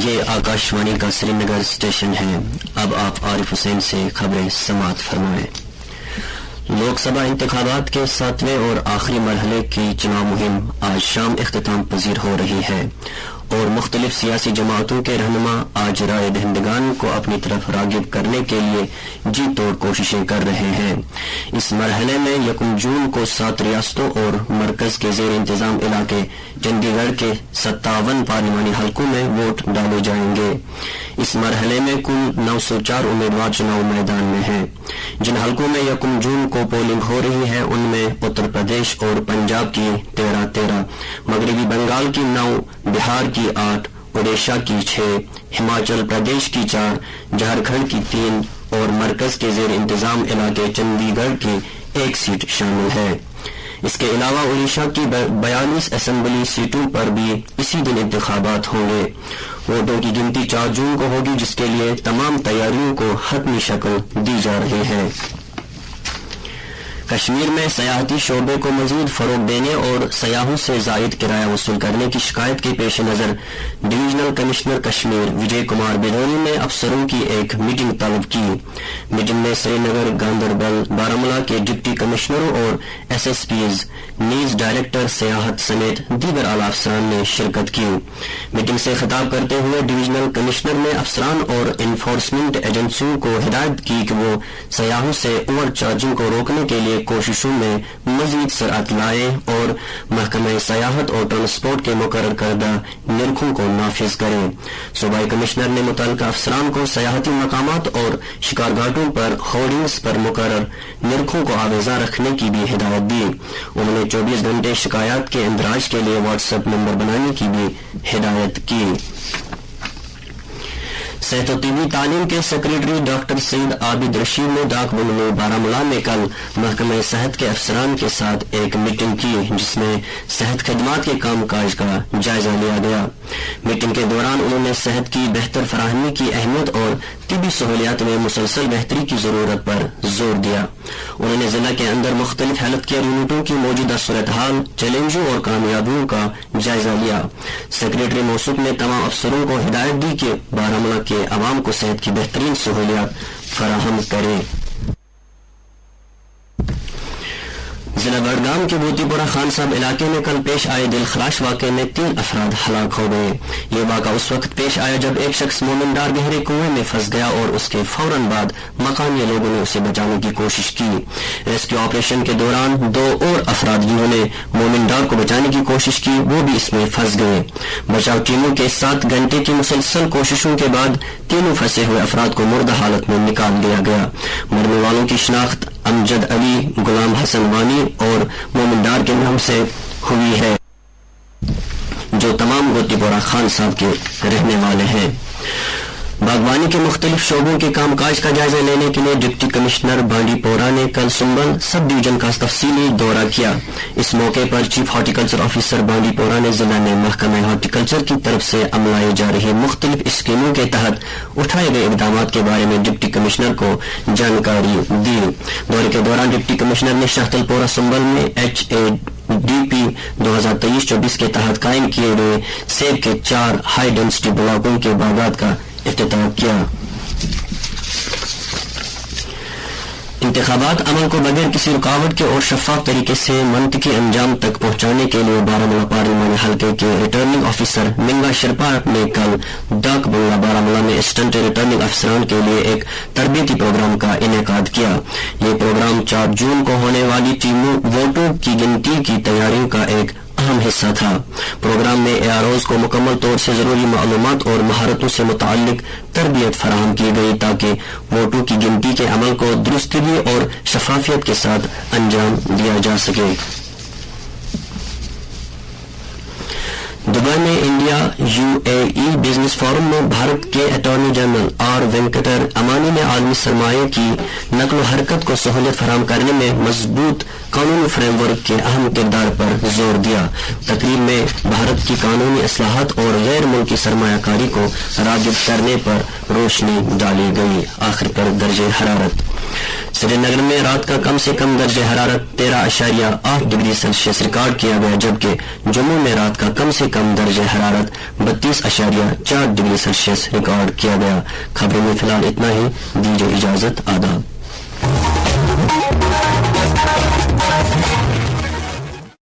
ये आकाशवाणी का श्रीनगर स्टेशन है। अब आप आरिफ हुसैन से खबरें समाअत फरमाएं। लोकसभा इंतखाबात के 7वें और आखिरी मरहले की चुनाव मुहिम आज शाम इख्तिताम पजीर हो रही है और मुख्तलिफ सियासी जमातों के रहनुमा आज राय दहिंदगान को अपनी तरफ रागिब करने के लिए जी तोड़ कोशिशें कर रहे हैं। इस मरहले में 1 जून को 7 रियासतों और मरकज के जेर इंतजाम इलाके चंडीगढ़ के 57 पार्लिमानी हलकों में वोट डाले जाएंगे। इस मरहले में कुल 904 उम्मीदवार चुनाव मैदान में हैं। जिन हलकों में 1 जून को पोलिंग हो रही है उनमें उत्तर प्रदेश और पंजाब की 13, मगरबी बंगाल की 9, बिहार की 8, ओडिशा की 6, हिमाचल प्रदेश की 4, झारखंड की 3 और मरकज के जेर इंतजाम इलाके चंडीगढ़ की 1 सीट शामिल है। इसके अलावा ओडिशा की 42 असेंबली सीटों पर भी इसी दिन इंतखाबात होंगे। वोटों की गिनती 4 जून को होगी, जिसके लिए तमाम तैयारियों को हतमी शक्ल दी जा रही है। कश्मीर में सयाहती शोबे को मजीद फरोग देने और सयाहों से जायद किराया वसूल करने की शिकायत के पेश नज़र डिवीजनल कमिश्नर कश्मीर विजय कुमार बिदोनी ने अफसरों की एक मीटिंग तलब की। मीटिंग में श्रीनगर, गांदरबल, बारामूला के डिप्टी कमिश्नरों और SSPs, नीज डायरेक्टर सियाहत समेत दीगर आला अफसरान ने शिरकत की। मीटिंग से खिताब करते हुए डिवीजनल कमिश्नर ने अफसरान और इन्फोर्समेंट एजेंसियों को हिदायत की कि वो सयाहों से ओवर चार्जिंग को रोकने के लिए कोशिशों में मजीद सरअत लाए और महकमे सयाहत और ट्रांसपोर्ट के मुकर्रर करदा निरखों को नाफिज करें। सूबाई कमिश्नर ने मुतल्लिका अफसरान को सयाहती मकामात और शिकारघाटों पर होर्डिंग्स पर मुकर्रर निरखों को आवेजा रखने की भी हिदायत दी। उन्होंने 24 घंटे शिकायत के इंदराज के लिए व्हाट्सएप नंबर बनाने की भी हिदायत की। सेहत और तिबी तालीम के सेक्रेटरी डॉक्टर सईद आबिद रशीद ने डाक बंगलो बारामूला में कल महकमे सेहत के अफसरान के साथ एक मीटिंग की, जिसमें सेहत खदमात के कामकाज का जायजा लिया गया। मीटिंग के दौरान उन्होंने सेहत की बेहतर फराहमी की अहमियत और तिबी सहूलियात में मुसलसल बेहतरी की जरूरत पर जोर दिया। उन्होंने जिला के अंदर मुख्तलिफ हेल्थ केयर यूनिटों की मौजूदा सूरत हाल, चैलेंजों और कामयाबियों का जायजा लिया। सेक्रेटरी मौसूफ ने तमाम अफसरों को हिदायत दी कि बारामूला के अवाम को सेहत की बेहतरीन सहूलियात फराहम करें। जिला बड़गाम के बोतीपुरा खान साहब इलाके में कल पेश आए दिलखराश वाक़े में 3 अफराद हलाक हो गए। ये वाक़ा उस वक्त पेश आया जब एक शख्स मोमिनडार गहरे कुएं में फंस गया और उसके फौरन बाद मकानी लोगों ने उसे बचाने की कोशिश की। रेस्क्यू ऑपरेशन के दौरान 2 और अफराद जिन्होंने मोमिनडार को बचाने की कोशिश की वो भी इसमें फंस गए। बचाव टीमों के 7 घंटे की मुसलसल कोशिशों के बाद तीनों फंसे हुए अफराद को मुर्दा हालत में निकाल दिया गया। मरने वालों की शिनाख्त अमजद अली, गुलाम हसन वानी और मोमिनडार के नाम से हुई है, जो तमाम गोतीपुरा खान साहब के रहने वाले हैं। बागवानी के मुख्तलिफ शोबों के कामकाज का जायजा लेने के लिए डिप्टी कमिश्नर बांडीपोरा ने कल सुंबल सब डिवीजन का तफसीली दौरा किया। इस मौके पर चीफ हॉर्टिकल्चर ऑफिसर बांडीपोरा ने जिला में महकमे हॉर्टिकल्चर की तरफ से अमलाई जा रही मुख्तलिफ स्कीमों के तहत उठाए गए इकदाम के बारे में डिप्टी कमिश्नर को जानकारी दी। दौरे के दौरान डिप्टी कमिश्नर ने शाहतलपोरा सुंबल में HADP 2023-24 के तहत कायम किए गए सेब के 4 हाई डेंसिटी ब्लॉकों के बागात का इफ्तिताह किया। इंतखाबात अमल को बगैर किसी रुकावट के और शफाफ तरीके से मंतकी अंजाम तक पहुंचाने के लिए बारामूला पार्लिमानी हल्के के रिटर्निंग ऑफिसर मिंगा शेरपा ने कल डाक बंगला बारामूला में असिस्टेंट रिटर्निंग अफसरान के लिए एक तरबीती प्रोग्राम का इनेकाद किया। ये प्रोग्राम 4 जून को होने वाली टीमों वोटों की गिनती की तैयारियों का एक अहम हिस्सा था। प्रोग्राम में AROs को मुकम्मल तौर से जरूरी मालूमात और महारतों से मुताल्लिक तरबियत फराहम की गई ताकि वोटों की गिनती के अमल को दुरुस्तगी और शफाफियत के साथ अंजाम दिया जा सके। दुबई में इंडिया UAE बिजनेस फोरम में भारत के अटॉर्नी जनरल R वेंकटर अमानी ने आलमी सरमाए की नकलो हरकत को सहूलियत फराहम करने में मजबूत कानूनी फ्रेमवर्क के अहम किरदार पर जोर दिया। तकरीब में भारत की कानूनी असलाहत और गैर मुल्की सरमायाकारी को रागिब करने पर रोशनी डाली गई। आखिर पर दर्जे हरारत سری نگر میں رات کا کم سے کم درجہ حرارت 13.8 ڈگری سیلسیس ریکارڈ کیا گیا، جبکہ جموں میں رات کا کم سے کم درجہ حرارت 32.4 ڈگری سیلسیس ریکارڈ کیا گیا۔ خبروں میں فی الحال اتنا ہی، دیجیے اجازت، آداب۔